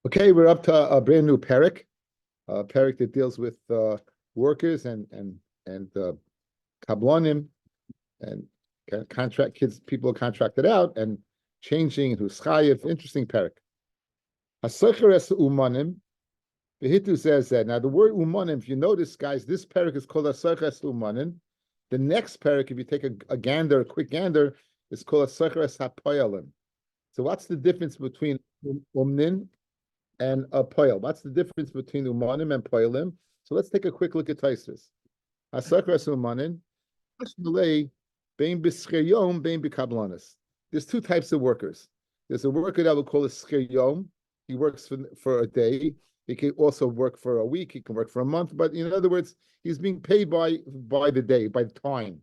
Okay, we're up to a brand new parak, a parak that deals with workers and kablonim and contract kids, people contracted out and changing who's chayiv. Interesting parak. Hasocher es umanim. Behitu says that. Now the word umanim, if you notice, guys, this parak is called hasocher es umanim. The next parak, if you take a gander, a quick gander, is called hasocher es hapoyalim. So what's the difference between umnin and a poil? What's the difference between umanim and poilim? So let's take a quick look at Taisus. Asakras umanim, bein b'schir bein b'kablanis. There's two types of workers. There's a worker that we'll call a schir yom. He works for a day. He can also work for a week. He can work for a month. But in other words, he's being paid by the day, by the time.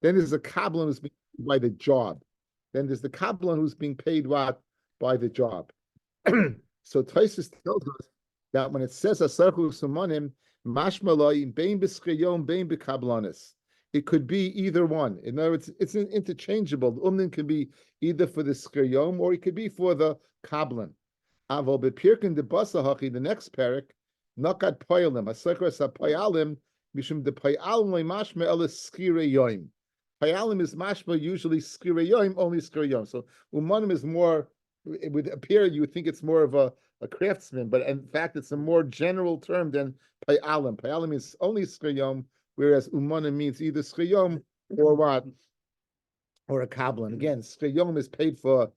Then there's a kablan who's being paid by the job. Then there's the kablan who's being paid what? By the job. So Taisus tells us that when it says asarchu sumanim, mashmalai bein b'schiyom bein b'kablanis, it could be either one. In other words, it's interchangeable. Umnin can be either for the schiyom or it could be for the kablan. Aval b'pirkin de basahachi, the next parak, nakat poyalim asarchu sa poyalim mishum de poyalim mashma elis schire yom. Poyalim is mashma usually schire yom, only schire yom. So umanim is more. It would appear you would think it's more of a craftsman, but in fact it's a more general term than payalim. Payalim is only skriyom, whereas umana means either skriyom or what, or a kablan. Again, skriyom is paid for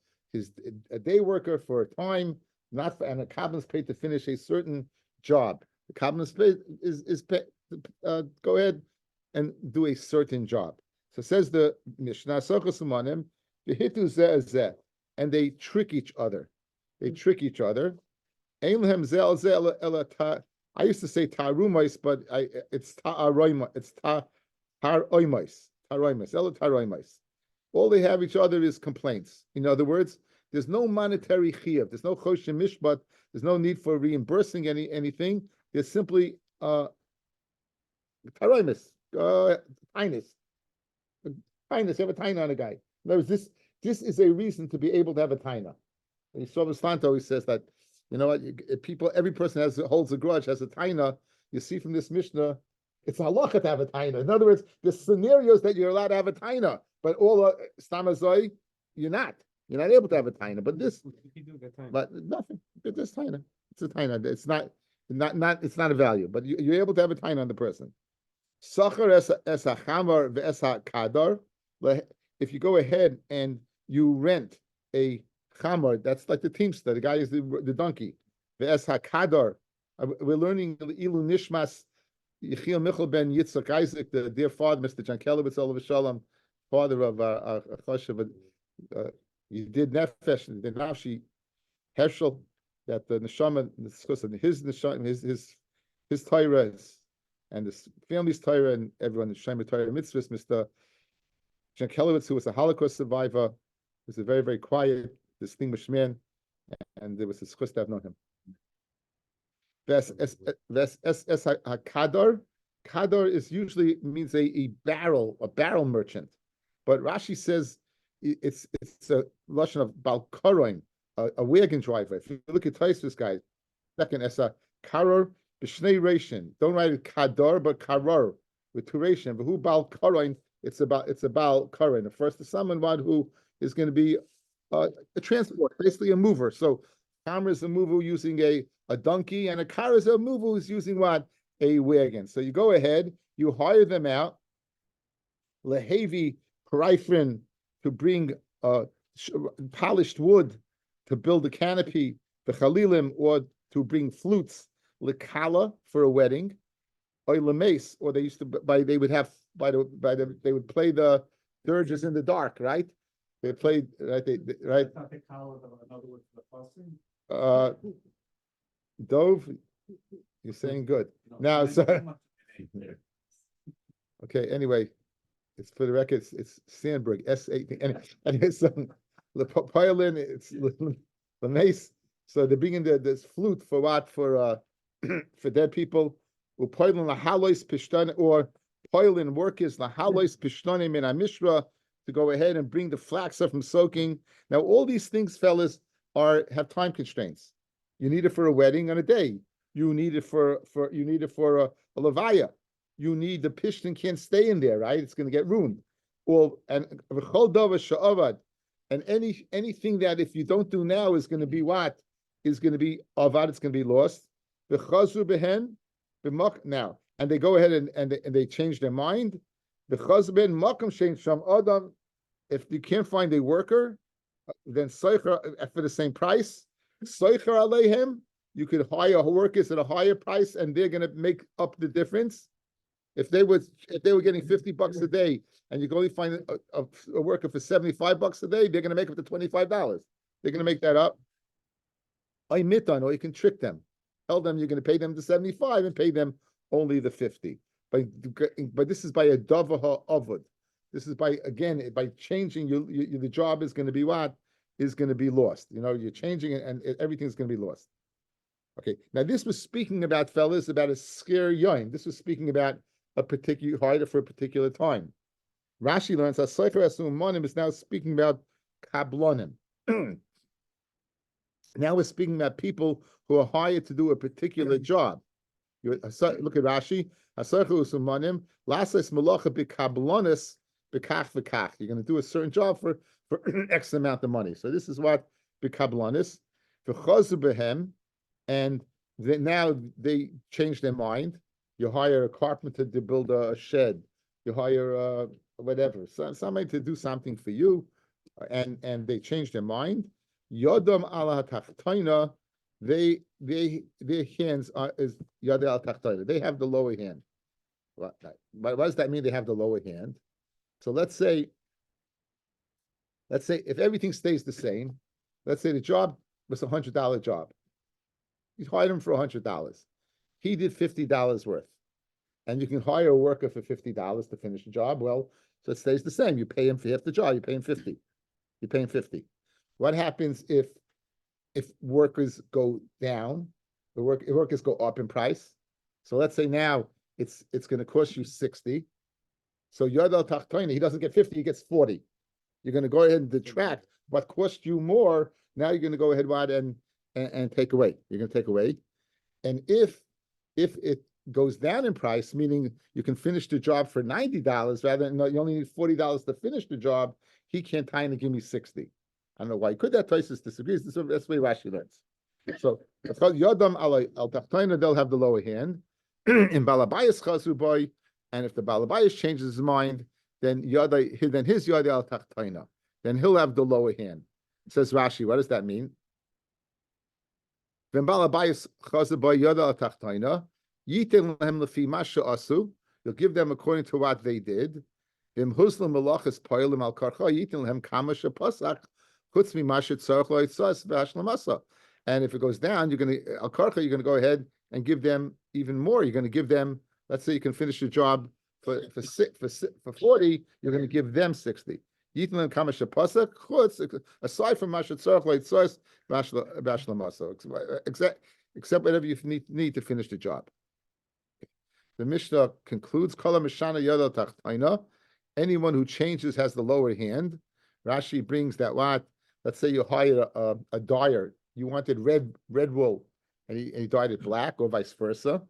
a day worker for a time, not for, and a kablan is paid to finish a certain job. The kablan is paid is paid, go ahead and do a certain job. So says the Mishnah, Sochos umanim v'hitu zeh. And they trick each other. I used to say tarumais, but it's ta'aroimais. It's taroimais. All they have each other is complaints. In other words, there's no monetary chiyuv. There's no choshen mishpat. There's no need for reimbursing anything. There's simply taroimis, tinus. Tinus, you have a tain on a guy. In other words, this is a reason to be able to have a taina. And Slavaslanto always says that, you know what, every person holds a grudge, has a taina. You see from this Mishnah, it's a halacha to have a taina. In other words, there's scenarios that you're allowed to have a taina, but all stamazoi, you're not. You're not able to have a taina. But this, but nothing. It's taina. It's a taina. It's not a value, but you're able to have a taina on the person. Sachar es hachamar ve'es kadar. If you go ahead and you rent a chamar, that's like the teamster. The guy is the donkey. Ve'es hakadar. We're learning ilu nishmas Yechiel Michal ben Yitzchak Isaac, the dear father, Mr. John Kelowitz, Olav Shalom, father of Choshev. He did nefesh, the nafshi Herschel, that the neshama, his neshama, his Torah and his family's Torah and everyone the Shema Torah mitzvahs, Mr. John Kelowitz, who was a Holocaust survivor, was a very, very quiet, distinguished man, and there was a schus to have known him. Kadar is usually means a barrel merchant, but Rashi says it's a lashon of balkaroin, a wagon driver. If you look at Taisus, guys, second esa karor b'shnei reishin. Don't write it kadar, but karor with two reishin. But who balkaroin? It's about current. First, to someone who is going to be a transport, basically a mover. So, Kamar is a mover using a donkey, and a car is a mover who's using what? A wagon. So you go ahead, you hire them out. Lehevi Paraifrin to bring polished wood to build a canopy. The Chalilim, or to bring flutes. Lekala for a wedding. Or lemes, or they used to they would play the dirges in the dark, right? They played right. Right. Dove, you're saying good. Now, so okay. Anyway, it's for the record. It's Sandberg S18, and it's the violin. It's the mace. So they're bringing this flute for what? For dead people. Or poilin workers lahalois pishtonim in Amishra to go ahead and bring the flax up from soaking. Now all these things, fellas, have time constraints. You need it for a wedding on a day. You need it for a levaya. You need the piston can't stay in there, right? It's going to get ruined. Or and anything that if you don't do now is going to be what? Is going to be avad, it's going to be lost. Now, and they go ahead and they change their mind. If you can't find a worker, then for the same price, you could hire workers at a higher price, and they're going to make up the difference. If they were getting $50 a day, and you can only find a worker for $75 a day, they're going to make up the $25. They're going to make that up. Or you can trick them. Tell them you're going to pay them the 75 and pay them only the 50. But this is by a davaha avud. This is by changing the job is going to be what? Is going to be lost. You're changing it and everything's going to be lost. Okay, now this was speaking about, fellas, about a scare yoin. This was speaking about a particular hire for a particular time. Rashi learns that Soicher Asumonim is now speaking about kablonim. Now we're speaking about people who are hired to do a particular job. Look at Rashi. Soicher Asumonim lasses malacha b'kablonis b'kach v'kach. You're going to do a certain job for X amount of money. So this is what b'kablonis v'chozu behem. And now they change their mind. You hire a carpenter to build a shed. You hire whatever, somebody to do something for you, and they change their mind. Yodam ala tachtoina, their hands is yad al tachtoina. They have the lower hand. What does that mean? They have the lower hand. So let's say if everything stays the same, let's say the job was $100 job. You hired him for $100. He did $50 worth. And you can hire a worker for $50 to finish the job. Well, so it stays the same. You pay him for half the job, you pay him 50. You pay him 50. What happens if workers go down? The workers go up in price. So let's say now it's going to cost you 60. So Yodal Tachtoina, he doesn't get 50, he gets 40. You're going to go ahead and detract what cost you more. Now you're going to go ahead and take away. You're going to take away. And if it goes down in price, meaning you can finish the job for $90 rather than you only need $40 to finish the job, he can't tie and give me 60. I don't know why. Could that Tosfos disagrees? That's the way Rashi learns. So it's called Yodam al Tachtoina, they'll have the lower hand. In Balabayas Chazu boy, and if the Balabayas changes his mind, then his Yodai al Tachtoina. Then he'll have the lower hand. Says Rashi, what does that mean? When Balabayas Chazu boy Yodai al Tachtoina, Yitin lehem lefi masha asu. You'll give them according to what they did. Im huslam malachas poilim al karcha yitin lehem kama shepasach chutz mi masha tzarich lo yitzas v'ashlamasa. And if it goes down, you're going to al karcha. You're going to go ahead and give them even more. You're going to give them. Let's say you can finish the job for 40. You're going to give them 60. Yitin lehem kama shepasach chutz, aside from masha tzarich lo yitzas v'ashlamasa, except whatever you need to finish the job. The Mishnah concludes, Kala Mishana Yada Tachtaina. Anyone who changes has the lower hand. Rashi brings that what? Let's say you hire a dyer. You wanted red wool, and he dyed it black, or vice versa.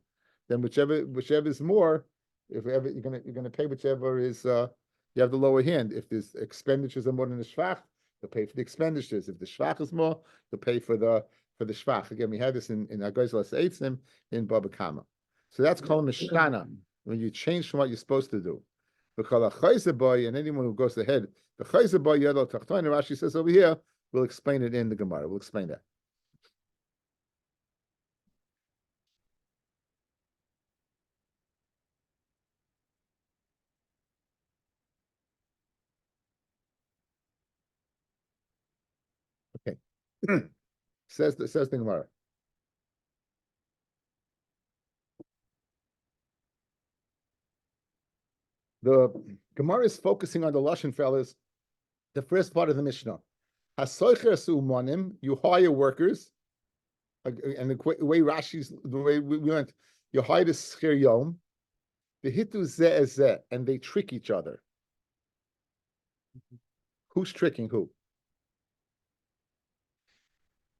Then whichever is more, if ever you're gonna pay whichever is you have the lower hand. If there's expenditures are more than the shvach, you'll pay for the expenditures. If the shvach is more, you'll pay for the shvach. Again, we had this in Agoizlas Eitzim in Baba Kama. So that's called Mishkana, when you change from what you're supposed to do. Because a chayzer boy, and anyone who goes ahead, the chayzer boy yadol tachtoin, Rashi says over here, we'll explain it in the Gemara. We'll explain that. Okay. says the Gemara. The Gemara is focusing on the Lashon, fellas, the first part of the Mishnah. Hasoicher su'umonim, you hire workers, and the way the way we learned, you hire the schir yom, the hitu zeh, and they trick each other. Who's tricking who?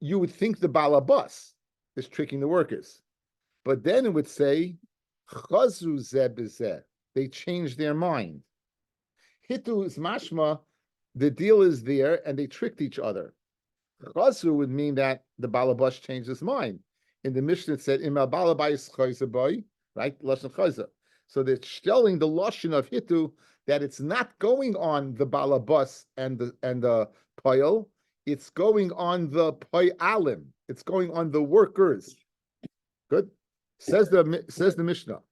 You would think the balabas. is tricking the workers. But then it would say, Chazru zeh b'zeh. They changed their mind. Hitu is mashma, the deal is there, and they tricked each other. Chazru would mean that the Balabas changed his mind. In the Mishnah, it said, "Imal Balabayis chayzer boy," right? Lashon chayzer. So they're telling the lashon of Hitu that it's not going on the Balabas and the poil, it's going on the poyalim. It's going on the workers. Good. Says the Mishnah,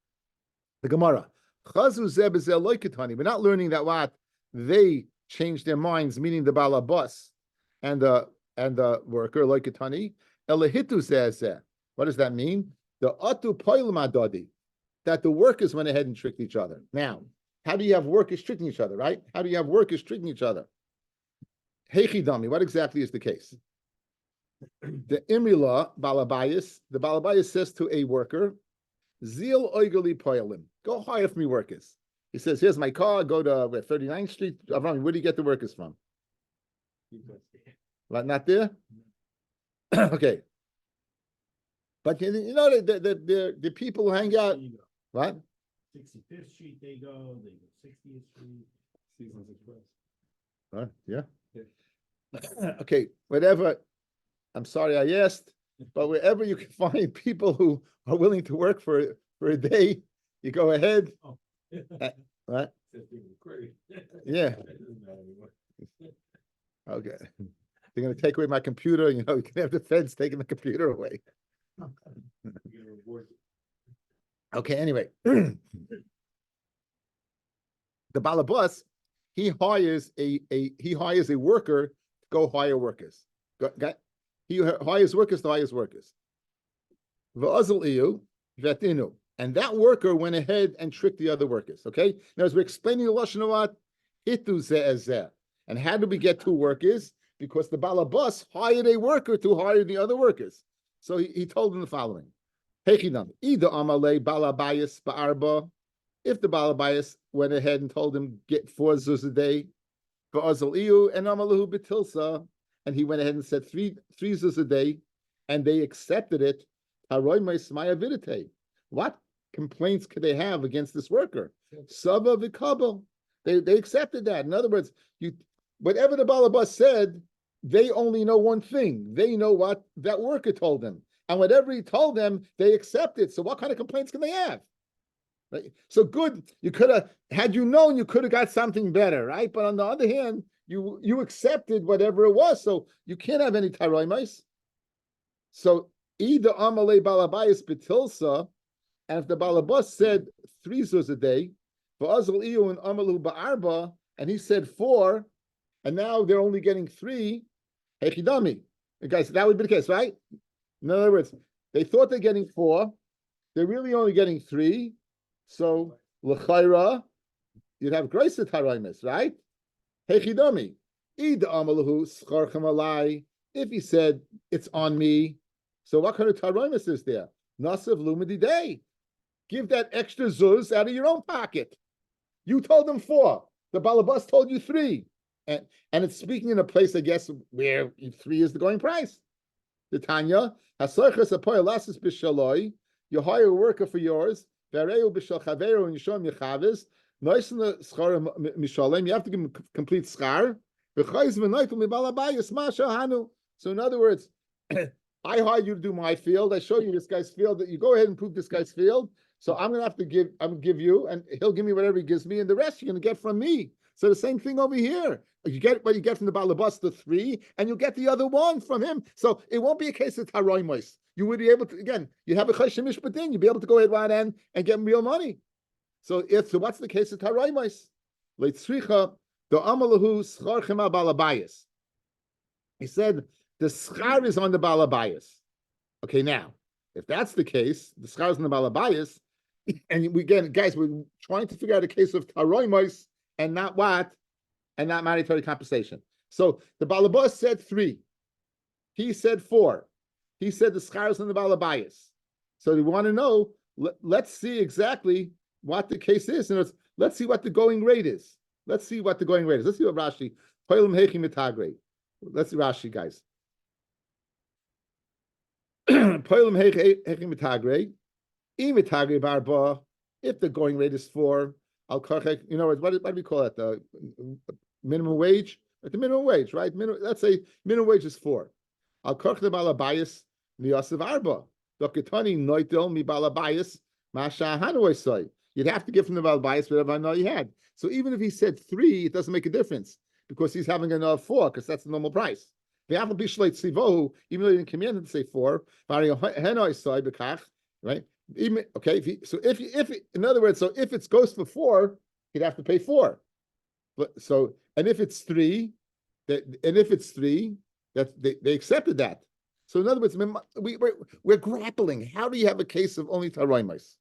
the Gemara. Chazu zeh b'zeh loiketani. We're not learning that what they changed their minds, meaning the balabas and the worker loiketani. Elahitu zeh. What does that mean? The atu poilim adadi, that the workers went ahead and tricked each other. Now, how do you have workers tricking each other, right? How do you have workers tricking each other? Heichidami. What exactly is the case? The Imrila Balabayas, the Balabayas says to a worker, Zil oigali poyalim, go hire for me workers. He says, here's my car, go to 39th Street. Where do you get the workers from? Right, not there? Okay. But you know, the people who hang out, what? 65th Street they go 60th Street. Seasons Express. Yeah. Okay, whatever. I'm sorry I asked, but wherever you can find people who are willing to work for a day, you go ahead. Oh. Right? Yeah. Okay. They're going to take away my computer. You know, you can have the feds taking the computer away. Okay. Anyway, the balabas, he hires a worker to go hire workers. He hires workers to hire workers. And that worker went ahead and tricked the other workers. Okay? Now, as we're explaining the Lashon of what? And how did we get two workers? Because the balabas hired a worker to hire the other workers. So he told them the following. If the balabayas went ahead and told him, get 4 zuz a day, and he went ahead and said three zuz a day, and they accepted it. What complaints could they have against this worker? Saba v'kabel. They accepted that. In other words, whatever the balabas said, they only know one thing. They know what that worker told them. And whatever he told them, they accepted. So what kind of complaints can they have? Right? So good, you could have, had you known, you could have got something better, right? But on the other hand, you accepted whatever it was, so you can't have any taroimais. So either amalei balabayis betilsa, and if the balabas said 3 zuz a day, va'azal iyu and amalu ba'arba, and he said 4, and now they're only getting 3, hechidami. Guys, that would be the case, right? In other words, they thought they're getting 4, they're really only getting 3, so l'chayra, you'd have grace taroimis, right? Hechidami. Ida amalahu scharchem alai. If he said it's on me, so what kind of taroimis is there? Nasav lumadi day. Give that extra zuz out of your own pocket. You told them 4. The balabas told you 3. And it's speaking in a place, I guess, where 3 is the going price. The Tanya, Hasarchas apoy lasis b'shaloi. You hire a worker for yours. Vereu b'shal chaveru and yishom yechavis. Noisen the schar mishalem. You have to give him complete schar. V'chayz v'noitel mibalabayis masha hanu. So in other words, I hired you to do my field. I show you this guy's field. That you go ahead and prove this guy's field. So I'm gonna have to give. I'm gonna give you, and he'll give me whatever he gives me, and the rest you're gonna get from me. So the same thing over here. You get what you get from the balabas, the 3, and you get the other 1 from him. So it won't be a case of taroimos. You would be able to, again, you have a cheshemish badin, you'd be able to go ahead and get real money. So what's the case of taroimos? Leitzricha, the amalahu scharchema balabayas. He said the schar is on the balabayas. Okay, now, if that's the case, the schar is on the balabayas, and guys, we're trying to figure out a case of taroimos and not what? And not monetary compensation. So the balabas said 3. He said 4. He said the schar is on the balabayas. So we want to know, let's see exactly what the case is. And let's see what the going rate is. Let's see what Rashi. Let's see Rashi, guys. If the going rate is 4, you know what do we call it? The minimum wage? Like the minimum wage, right? Let's say minimum wage is 4. Al korch balabayas miyasav arba. Dokitani noitel mi balabayas masha hanoisai. You'd have to give from the balabayas whatever I know you had. So even if he said 3, it doesn't make a difference because he's having another 4 because that's the normal price. Even though he didn't command him to say 4, right? Even okay, if in other words, so if it goes for 4, he'd have to pay 4. But so and if it's 3, that they accepted that. So in other words, we're grappling. How do you have a case of only taroimus?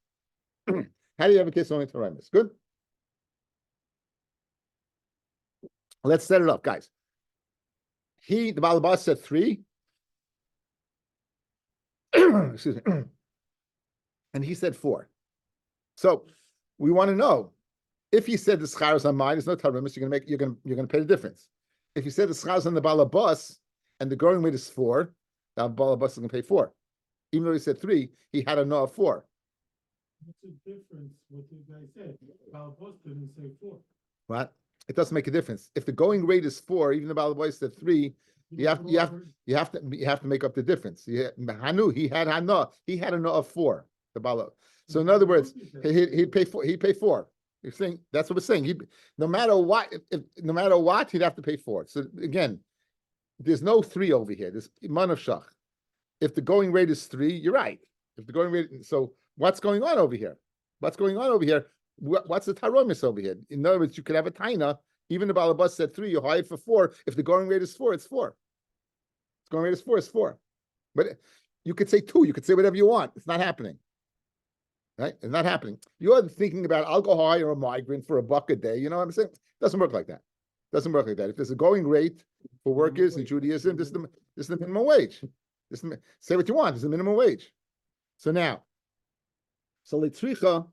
How do you have a case of only taroimus? Good. Let's set it up, guys. The balabas said 3. Excuse me. And he said 4. So we want to know if he said the schar is on mine, there's no taroimus. You're gonna pay the difference. If he said the schar is on the balabas and the going rate is 4, the balabas is gonna pay 4. Even though he said 3, he had a no of 4. What's the difference? What the guy said? Balabas didn't say 4. What? It doesn't make a difference. If the going rate is 4, even the balabas said 3, you have to make up the difference. He had a no of 4. The bala. So in other words, he'd pay 4. He'd pay 4. You're saying that's what we're saying. No matter what, he'd have to pay 4. So again, there's no 3 over here. There's man of shach. If the going rate is 3, you're right. If the going rate, so what's going on over here? What's going on over here? What's the taromis over here? In other words, you could have a taina. Even the balabas said 3, you hired for 4. If the going rate is 4, it's 4. The going rate is 4, it's 4. But you could say 2. You could say whatever you want. It's not happening. Right? It's not happening. You're thinking about I'll go hire a migrant for $1 a day. You know what I'm saying? It doesn't work like that. Doesn't work like that. If there's a going rate for workers in Judaism, this is the minimum wage. Say what you want. This is the minimum wage. So now, letricha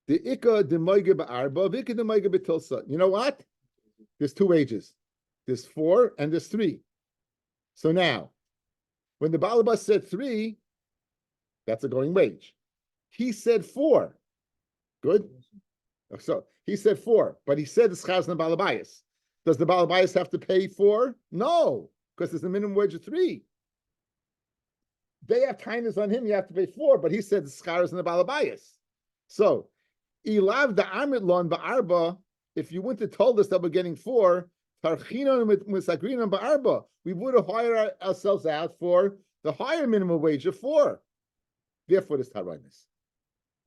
the ikka de moige ba'arba, v'ikka de moige betilsa. You know what? There's 2 wages. There's 4 and there's 3. So now, when the balabas said 3, that's a going wage. He said 4. Good. So he said 4, but he said the schaz and the balabayas. Does the balabayas have to pay 4? No, because there's a minimum wage of 3. They have kindness on him. You have to pay 4, but he said the schaz and the balabayas. So ilav the amit lon ba'arba. If you wouldn't have told us that we're getting 4, tarchinon misagrinon ba'arba, we would have hired ourselves out for the higher minimum wage of 4. Therefore, this taroimus.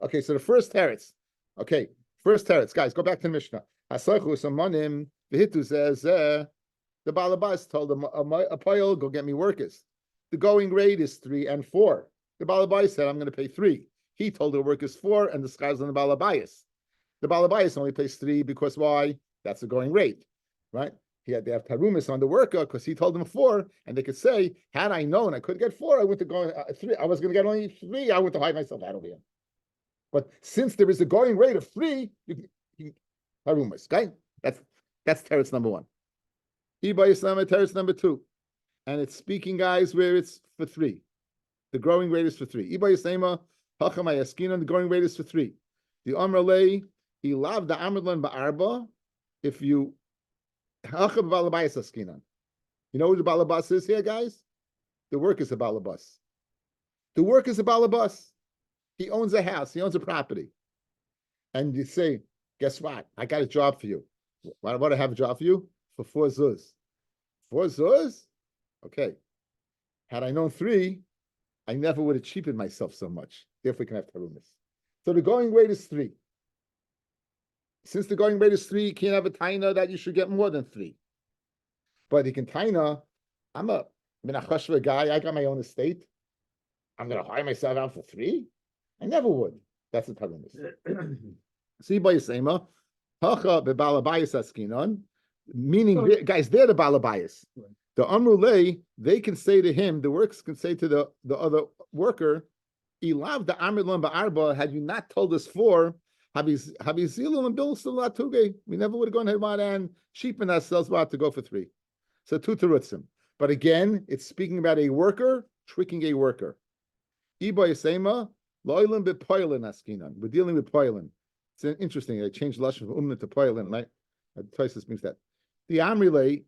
Okay, so the first teretz. Okay, first teretz. Guys, go back to the Mishnah. Hasachu samanim v'hitu says the balabas told him a pile, go get me workers. The going rate is 3 and 4. The balabas said, I'm going to pay 3. He told the workers 4, and the sky's on the balabayas. The balabayas only pays 3 because why? That's the going rate, right? They have tarumis on the worker because he told them 4, and they could say, had I known I could get 4, I went to go 3. I was going to get only 3. I went to hide myself out over here. But since there is a going rate of 3, you can tarumis. Okay, that's teretz number 1. Iba Yisama teretz number 2, and it's speaking, guys, where it's for 3. The growing rate is for 3. Iba Yisama hacham ayaskinan. The growing rate is for 3. The amrlei he loved the amrlan ba'arba. If you hacham balabayas askinan. You know who the balabas is here, guys? The work is a balabas. The work is a balabas. He owns a house. He owns a property. And you say, guess what? I got a job for you. Why do I have a job for you? For 4 zuz. 4 zuz? Okay. Had I known 3, I never would have cheapened myself so much. Therefore, we can have tarumis. So the going rate is 3. Since the going rate is 3, you can't have a taina that you should get more than 3. But he can taina, I'm a minachashva guy, I got my own estate. I'm going to hire myself out for 3? I never would. That's the tarumis. See by Yisema, hacha bebalabayas askinon, meaning, guys, they're the balabayas. The amrulei, they can say to him, the workers can say to the other worker, ilav the amrulon ba'arba, had you not told us 4, we never would have gone ahead and cheapened ourselves about to go for 3. So 2 terutzim. But again, it's speaking about a worker tricking a worker. Iba Yisema, Loilim Bepoilin Askinan. We're dealing with Poilin. It's interesting. I changed Lashon from Umna to Poilin, right? Twice this means that. The Amrile,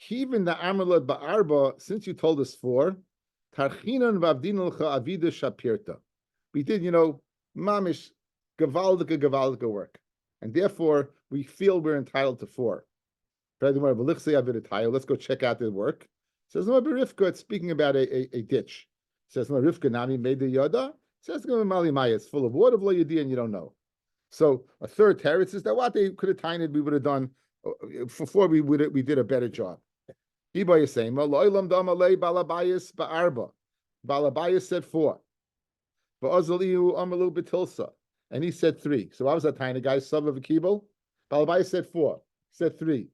Kivin the Amrile Ba'arba, since you told us four, Tarchinan Vavdinalcha Avida Shapirta. We did, Mamish, Gavaldika work. And therefore, we feel we're entitled to four. Let's go check out the work. Says no, Rivka, it's speaking about a ditch. Says no, Rivka Nami made the Yada. Says no, Mali Maya, it's full of water, Yadi, and you don't know. So a third teretz is that what they could have tiny we would have done before we did a better job. Iba Yisema, Loilam Damalei Balabayas Ba'arba. Balabayas said four. Ba'azaliu Amalu Betilsa. And he said three. So I was that tiny guy, sub of a kibble. Balabayas said four. He said three.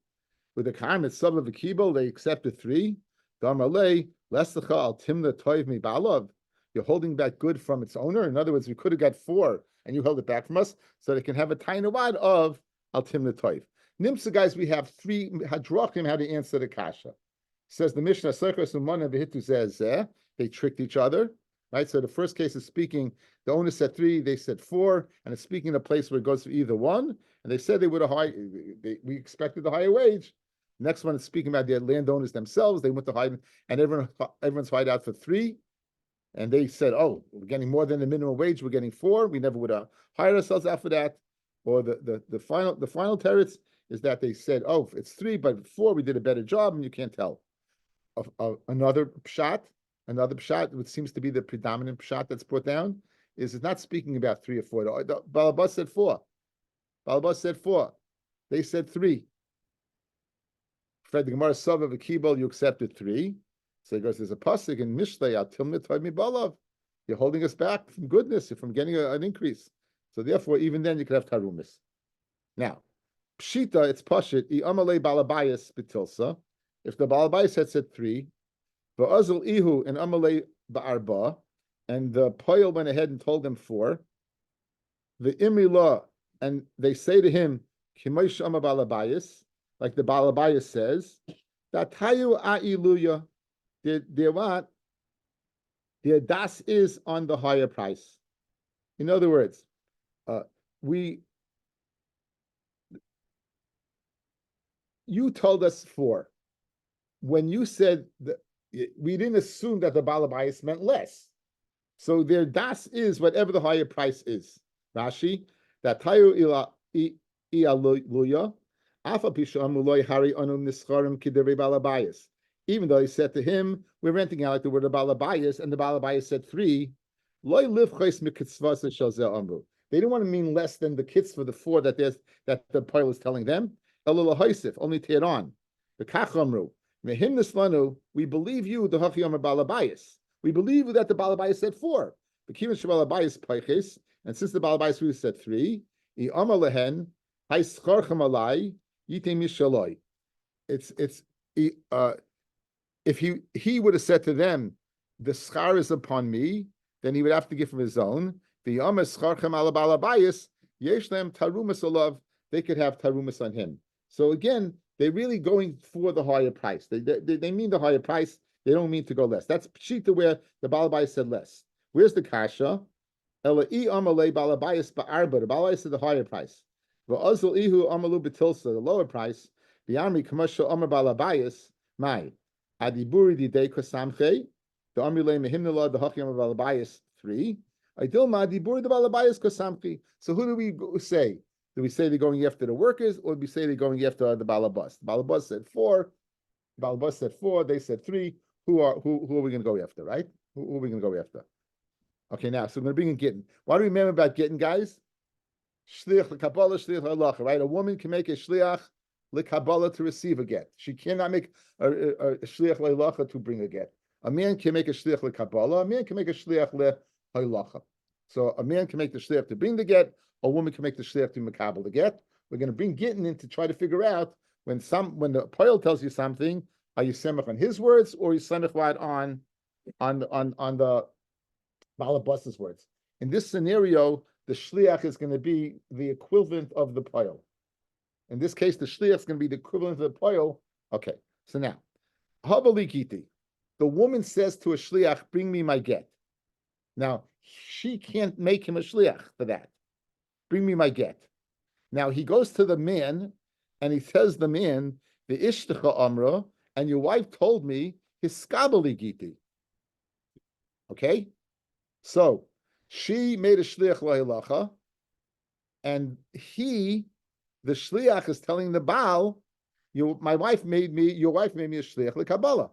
With the comment sub of a kibble, they accepted three. Damalei, Lesacha al Timna Toiv Mi Balav. You're holding back good from its owner. In other words, we could have got four and you held it back from us, so they can have a tiny wad of al Timna Toiv. Nimsa guys, we have three hadrachim how to answer the kasha. Says the Mishnah, they tricked each other, right? So the first case is speaking, the owner said three, they said four, and it's speaking in a place where it goes for either one, and they said they would have we expected the higher wage. Next one is speaking about the landowners themselves, they went to hide, and everyone's hired out for three, and they said, oh, we're getting more than the minimum wage, we're getting four, we never would have hired ourselves out for that. Or the final teretz is that they said, oh, it's three, but four, we did a better job, and you can't tell. Another pshat, which seems to be the predominant pshat that's brought down, is it's not speaking about three or four. The Balabas said four. They said three. Fred the Gemara Sov of a Kibble, you accepted three. So he goes, there's a pasuk in Mishlei, Atil Mitay Mi Balav. You're holding us back from goodness, from getting an increase. So therefore, even then you could have tarumis. Now, pshita, it's pashit, I amalei balabayas betilsa. If the balabayas had said three, va'azal ihu and amalei ba'arba, and the poil went ahead and told them four, the imila, and they say to him, Kimosh ama balabayas, like the balabayas says, that tayu a'iluya, their what? Their das is on the higher price. In other words, you told us four. When you said that, we didn't assume that the balabayas meant less. So their das is whatever the higher price is. Rashi, that tayu ialuya, afa pisham muloy hari anum nischarim kidere balabayas. Even though he said to him, we're renting out like the word of balabayas, and the balabayas said three, loy livchais mikitzvas shalzel amru. They didn't want to mean less than the kids for the four that the poil is telling them. Only tear on. The kachamru. Mehim nislanu, we believe you, the hachiyam balabayas. We believe that the balabayas said four. The kivin shabalabayas paiches, and since the balabayas really said three, I amalehen, hay scharchem alai, yitem mishaloi. If he would have said to them, the schar is upon me, then he would have to give from his own. The yamas scharchem ala balabayas, yeshlem tarumas alav, they could have tarumas on him. So again, they're really going for the higher price. They mean the higher price. They don't mean to go less. That's pshita where the balabayas said less. Where's the kasha? Ela I amalei balabayas ba'arba. The balabayas said the higher price. Va'azul ihu amalu betilsa, the lower price. Bi'amri commercial amar balabayas. My adiburi didei kosamche. The amri mehimnala the hachiyam balabayas 3. Idilma adiburi the balabayas kosamche. So who do we say? Do we say they're going after the workers, or do we say they're going after the balabas? The balabas said four. The balabas said four. They said three. Who are we going to go after? Right? Who are we going to go after? Okay, now so I'm going to bring in Gittin. What do we remember about Gittin, guys? Shliach l'kabbalah, shliach l'halacha. Right? A woman can make a shliach l'kabbalah to receive a get. She cannot make a shliach l'halacha to bring a get. A man can make a shliach l'kabbalah. A man can make a shliach l'halacha. So a man can make the shliach to bring the get. A woman can make the shliach to makabel the get. We're going to bring Gittin in to try to figure out when the poil tells you something, are you semach on his words or are you semach on the balabas's words? In this scenario, the shliach is going to be the equivalent of the poil. In this case, the shliach is going to be the equivalent of the poil. Okay, so now, havalikiti, the woman says to a shliach, "Bring me my get." Now, she can't make him a shliach for that. Bring me my get. Now, he goes to the man, and he says the man, the ishtacha amra, and your wife told me, his skabali giti. Okay? So, she made a shliach lahilacha, and he, the shliach, is telling the Baal, your wife made me a shliach lekabbalah.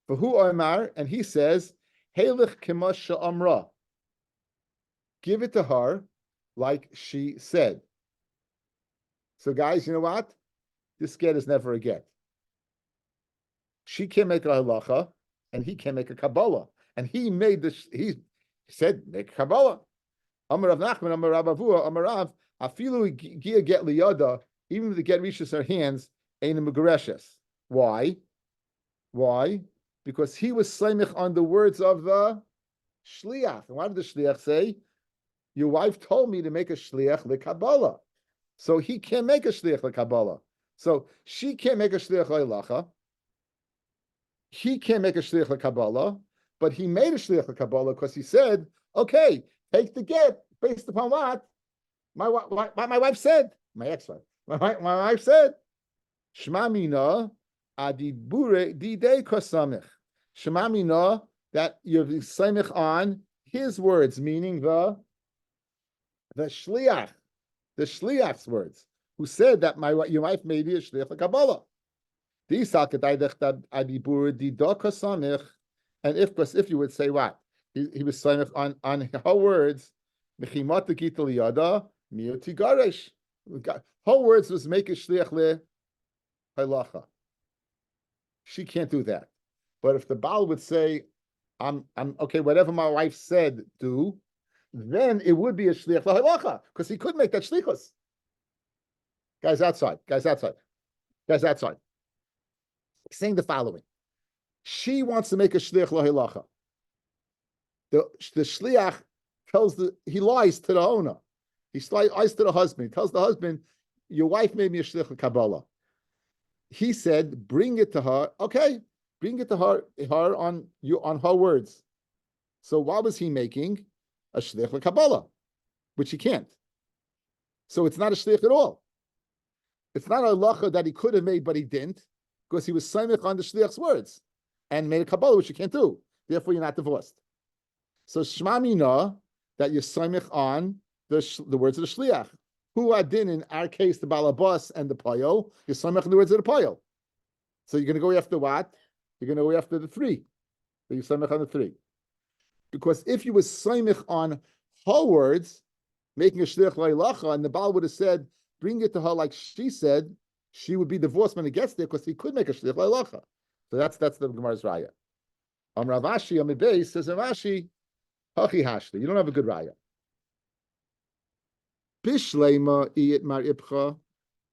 For who Omar, and he says, Heilich Kimasha Amra. Give it to her like she said. So, guys, you know what? This get is never a get. She can't make a halacha, and he can't make a Kabbalah. And he made this, he said, make a Kabbalah. Amar Rav Nachman, Amar Rav Avua, Amar Rav, Afilu Gia get liyada, even if the get reaches her hands, ain't a Megareshes. Why? Why? Because he was saimich on the words of the shliach. And what did the shliach say? Your wife told me to make a shliach lekabbalah. So he can't make a shliach lekabbalah. So she can't make a shliach le'alacha. He can't make a shliach lekabbalah, but he made a shliach lekabbalah because he said, okay, take the get based upon what my wife said, my ex-wife. My wife said, Shema mina adibure didei kosamich. Shema mina, that you're samich on his words, meaning the shliach's words, who said that your wife made me a shliach lekabbalah. And if you would say what? He was samich on her words, her words was make a shliach halacha. She can't do that. But if the Baal would say, I'm okay, whatever my wife said, do, then it would be a shliach halacha, because he could make that shlichus. Guys outside. He's saying the following. She wants to make a shliach halacha. The shliach he lies to the owner. He lies to the husband. He tells the husband, your wife made me a shliach Kabbalah. He said, bring it to her. Okay, bring it to her on her words. So what was he making? A shliach Kabbalah, which he can't. So it's not a shliach at all. It's not a halacha that he could have made, but he didn't, because he was samich on the shliach's words and made a Kabbalah, which you can't do. Therefore, you're not divorced. So shma mina, that you're samich on the words of the shliach. Who adin, in our case, the balabas and the payol, you're samich on the words of the payol. So you're going to go after what? You're going to go after the three. So you're samich on the three. Because if you were samich on her words, making a shliach la'ilacha, and the Baal would have said, bring it to her like she said, she would be divorced when it gets there, because he could make a shliach la'ilacha. So that's the Gemara's raya. Rav Ashi, Amidei, says Rav Ashi, Hachi Hashli, you don't have a good raya. Bishlema iyit mar ibcha.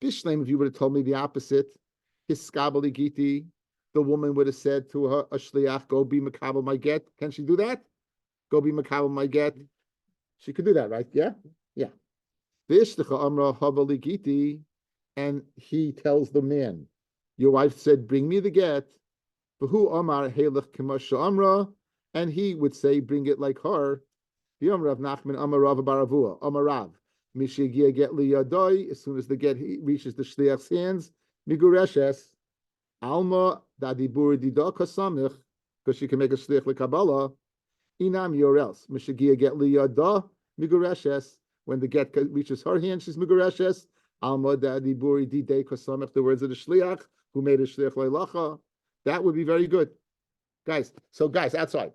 Bishlema, if you would have told me the opposite, his skabali giti, the woman would have said to her, a shliach, go be makabel my get. Can she do that? Go be makabel my get. She could do that, right? Yeah? Yeah. V'ishtacha amra havali giti, and he tells the man, your wife said, bring me the get. V'hu amar helech kemasha amra, and he would say, bring it like her. V'yom Rav Nachman amar Rav Baravua, amar Rav. Mishigia get liyadoi, as soon as the get reaches the shliach's hands, migureshes, alma dadibur dida kasamich, because she can make a shliach lekabbalah, inam yorels. Mishigia get liyada, migureshes, when the get reaches her hand, she's migureshes, alma dadibur dide kasamich, the words of the shliach, who made a shliach leilacha. That would be very good. Guys, outside.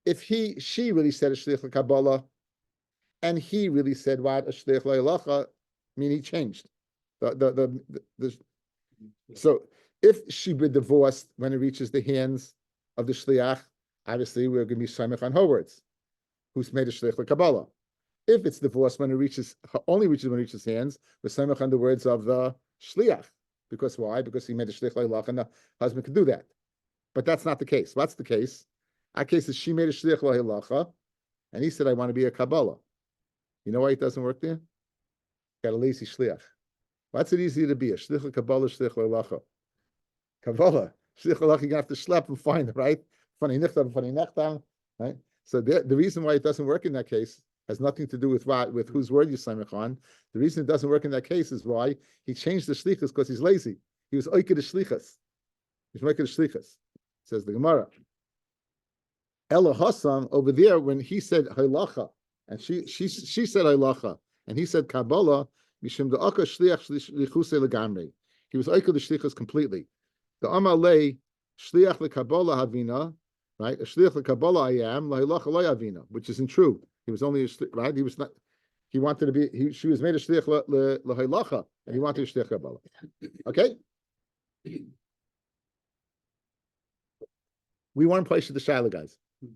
If she really said a shliach lekabbalah, and he really said what a shliach leilacha, mean he changed. So if she be divorced when it reaches the hands of the shliach, obviously we're going to be samech on her words, who's made a shliach lekabbalah. If it's divorced when it reaches hands, we're samech on the words of the shliach. Because why? Because he made a shliach leilacha, and the husband could do that. But that's not the case. What's the case? Our case is she made a shliach leilacha, and he said, I want to be a kabbalah. You know why it doesn't work there? Got a lazy shliach. What's it easy to be? A shliach kabbalah, shliach leilacha. Kabbalah, shliach leilacha, you're going to have to schlep and find it, right? Funny nichtam, funny nechtam. right? So the reason why it doesn't work in that case has nothing to do with whose word you samech on. The reason it doesn't work in that case is why he changed the shlichus because he's lazy. He was oiked the shlichus. He's making the shlichus. Says the Gemara. Ella Hassam over there when he said halacha and she said halacha and he said Kabbalah mishum da'aka shliach shlichuse legamri. He was oiked the shlichus completely. The Amalei shliach lekabbalah havina, right? A shliach lekabbalah I am lahalacha lo havina, which isn't true. He was only right. He was not. He wanted to be. She was made a shliach lahalacha, and he wanted a shliach kabbalah. Okay. We want to place the Shiloh, guys. We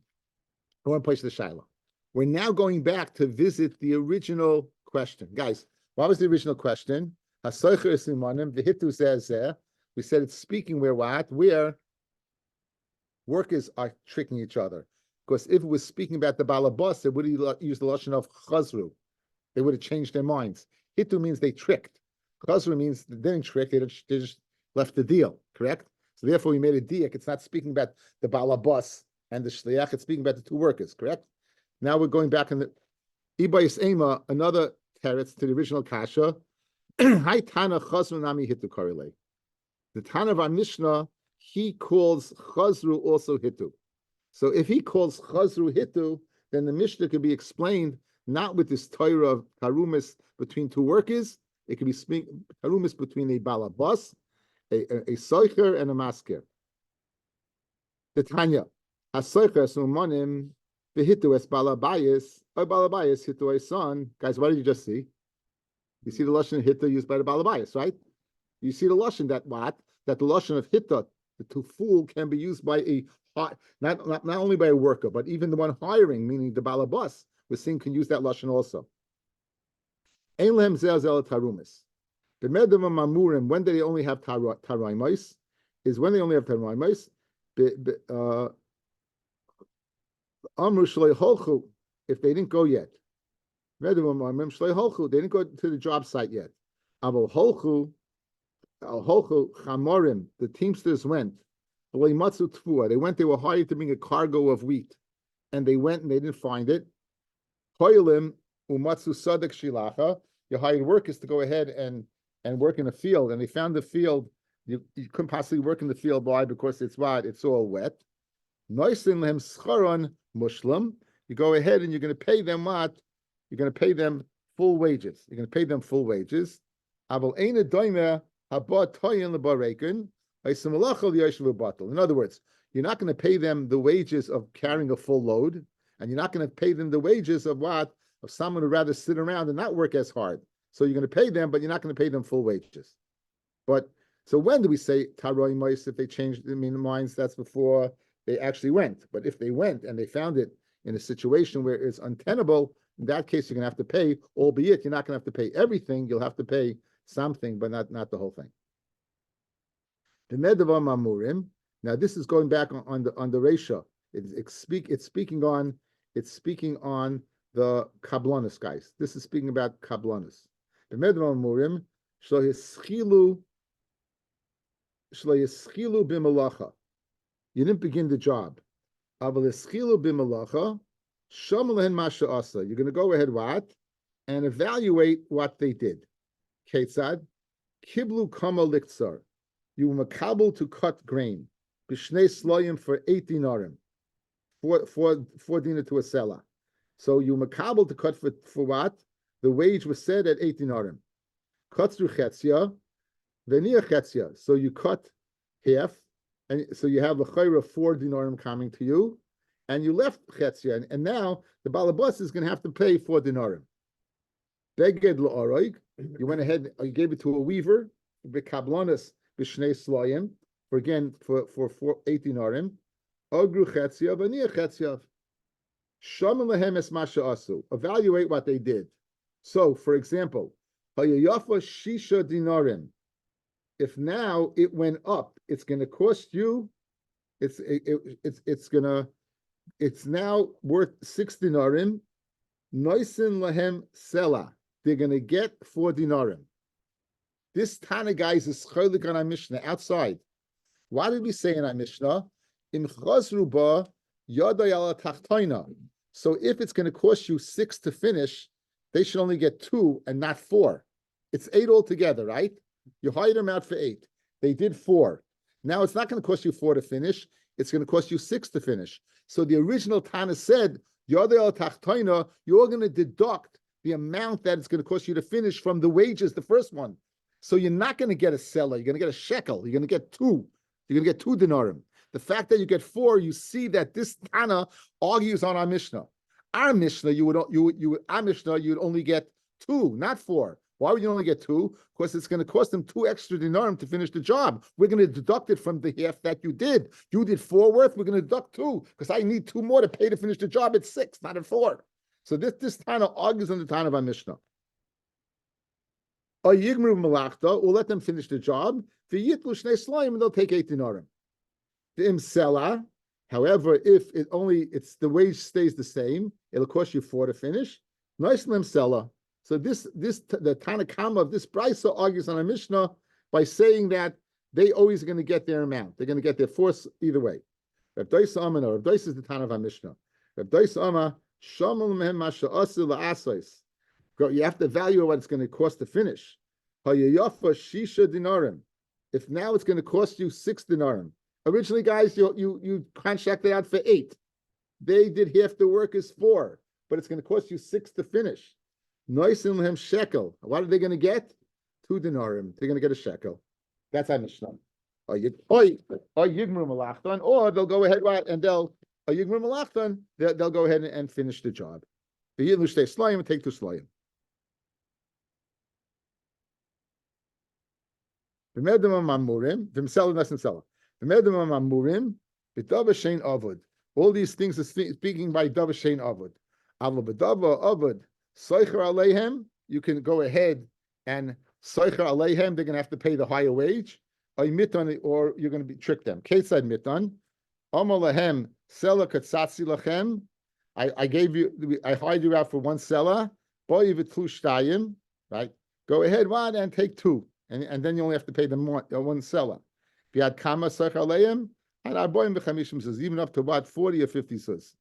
want to place the Shiloh. We're now going back to visit the original question, guys. What was the original question? Hasoicher simanim. The hitu says there. We said it's speaking where what? Where workers are tricking each other. Because if it was speaking about the balabas, it would have used the lashon of chazru. They would have changed their minds. Hitu means they tricked. Chazru means they didn't trick, they just left the deal, correct? So therefore we made a diak. It's not speaking about the balabas and the shliach, it's speaking about the two workers, correct? Now we're going back in the Ibayis Ema, another teretz to the original kasha. Hai Tana chazru nami hitu korele. The Tana of our Mishnah, he calls chazru also hitu. So if he calls chazru hitu, then the Mishnah could be explained not with this Torah of harumis between two workers. It could be harumis between a balabas, a soicher, and a masker. The Tanya, a soicher sumanim behitu es balabayis, or balabayis hitu a son. Guys, what did you just see? You see the lashon hitu used by the balabayis, right? You see the lashon that the lashon of hitta, to fool, can be used by a not only by a worker, but even the one hiring, meaning the balabas, we're seeing can use that lashon also. Ein lehem zeh zeh tarumis. The medav mamurim, when do they only have taraimais? Is when they only have taraimais. Amru shlei holchu, if they didn't go yet. Medav mamurim shlei holchu, they didn't go to the job site yet. Aval holchu chamorim, the teamsters went. They went, they were hired to bring a cargo of wheat. And they went and they didn't find it. Hoilim umatsu sadak shilacha. You hired workers to go ahead and work in a field, and they found the field. You couldn't possibly work in the field. Why? Because it's what? It's all wet. Noisin lehem scharon mushlam. You go ahead and you're going to pay them what? You're going to pay them full wages. You're going to pay them full wages. Aval eina doime haba toyin lebarekin. In other words, you're not going to pay them the wages of carrying a full load, and you're not going to pay them the wages of what? Of someone who'd rather sit around and not work as hard. So you're going to pay them, but you're not going to pay them full wages. But so when do we say taroi mois if they changed their minds? That's before they actually went. But if they went and they found it in a situation where it's untenable, in that case you're going to have to pay, albeit you're not going to have to pay everything. You'll have to pay something, but not the whole thing. The medav mamurim. Now this is going back on the Reisha. It's speaking on the kablonis, guys. This is speaking about kablonis. The medav mamurim shlo yischilu b'malacha. You didn't begin the job. Aval yischilu b'malacha sham lehen masha asa. You're going to go ahead and evaluate what they did. Ketzad kiblu kama liktsar. You were makabel to cut grain. Bishnei sloyim for 8 dinarim. Four dinar to a seller. So you were makabel to cut for what? The wage was set at 8 dinarim. Cut through chetzia, v'niya chetzia. So you cut half, and so you have the chayra 4 dinarim coming to you, and you left chetzia, and now the balabas is going to have to pay 4 dinarim. Beged la'oroig. You went ahead, you gave it to a weaver, b'kablonis, b'shnei sloyim, for 8 dinarim. Ogru chetzia, v'niya chetzia. Sham lehem es masha asu. Evaluate what they did. So, for example, hayayafa shisha dinarim. If now it went up, it's going to cost you. It's now worth 6 dinarim. Noisin lahem sela. They're going to get 4 dinarim. This Tana, guys, is cholik on our Mishnah outside. Why did we say in our Mishnah? In chazru ba Yaday ala tachtoina. So if it's going to cost you 6 to finish, they should only get 2 and not 4. It's 8 altogether, right? You hired them out for 8. They did 4. Now it's not going to cost you 4 to finish. It's going to cost you 6 to finish. So the original Tana said, Yaday ala tachtoina, you're going to deduct the amount that it's going to cost you to finish from the wages, the first one. So you're not going to get a seller. You're going to get a shekel. You're going to get 2. You're going to get 2 denarim. The fact that you get 4, you see that this Tana argues on our Mishnah. Our Mishnah, you would only get 2, not 4. Why would you only get 2? Because it's going to cost them 2 extra denarim to finish the job. We're going to deduct it from the half that you did. You did 4 worth. We're going to deduct 2 because I need 2 more to pay to finish the job at 6, not at 4. So this Tana argues on the Tana of our Mishnah. Or Yigmru Malachta, we'll let them finish the job. And they'll take 8 denarim. The imsela, however, if it's the wage stays the same, it'll cost you 4 to finish. Nice imsela. So the Tanakama of this brisa argues on a Mishnah by saying that they always are going to get their amount. They're going to get their force either way. Reb Doisa Amar, Reb Doisa is the Tana of our Mishnah. Reb Doisa Amar, Shamul mehem masha asu la'asais. You have to value what it's going to cost to finish. Hayayafa shisha dinarim. If now it's going to cost you 6 dinarim. Originally, guys, you contracted out for 8. They did half the work is 4, but it's going to cost you 6 to finish. Noisim lehem shekel. What are they going to get? 2 denarim. They're going to get a shekel. That's our Mishnah. Or yigmru malachtan, or they'll go ahead and they'll go ahead and finish the job. The yidlu stay slayim and take 2 slayim. V'medam mamurim v'msela nesensela. All these things are speaking by Davashain Avod. You can go ahead and Soicher Aleihem, they're going to have to pay the higher wage, or you're going to trick them. Kesad Mitan, Amalahem, Sela Katsatsi Lachem. I hired you out for 1 seller, Boy Vitlu right? Go ahead, and take 2, and then you only have to pay them 1 seller. Biad Kama Soicher Aleihem, and Arboim B'chamishim says, even up to about 40 or 50 says.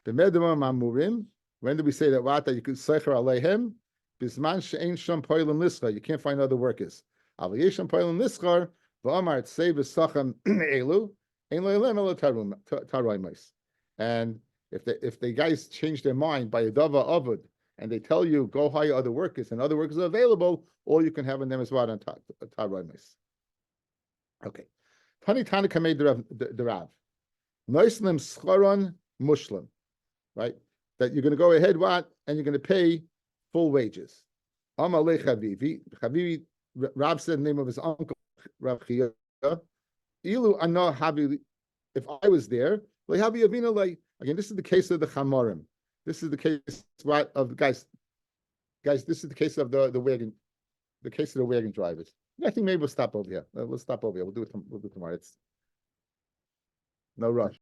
The Medamam Amurim, when do we say that you could Soicher Aleihem? Bisman she'ein sham poilim lischar, you can't find other workers. Aval yesham poilim lischar, v'amar tzei v'sachem elu, ein lo'elem elo taroimos. And if the guys change their mind by a dava avod, and they tell you go hire other workers, and other workers are available, all you can have in them is what on taroimos. Okay. Tani Tana kamei the Rav. Noislim scharon mushlim, right? That you're going to go ahead and you're going to pay full wages. Amalei Chavivi. Chavivi, Rav said the name of his uncle, Rav Chia. Ilu ana havi. If I was there, lehavi avina lei. Again, this is the case of the Chamorim. This is the case of the guys. Guys, this is the case of the wagon. The case of the wagon drivers. I think maybe we'll stop over here. We'll stop over here. We'll do it tomorrow. It's no rush.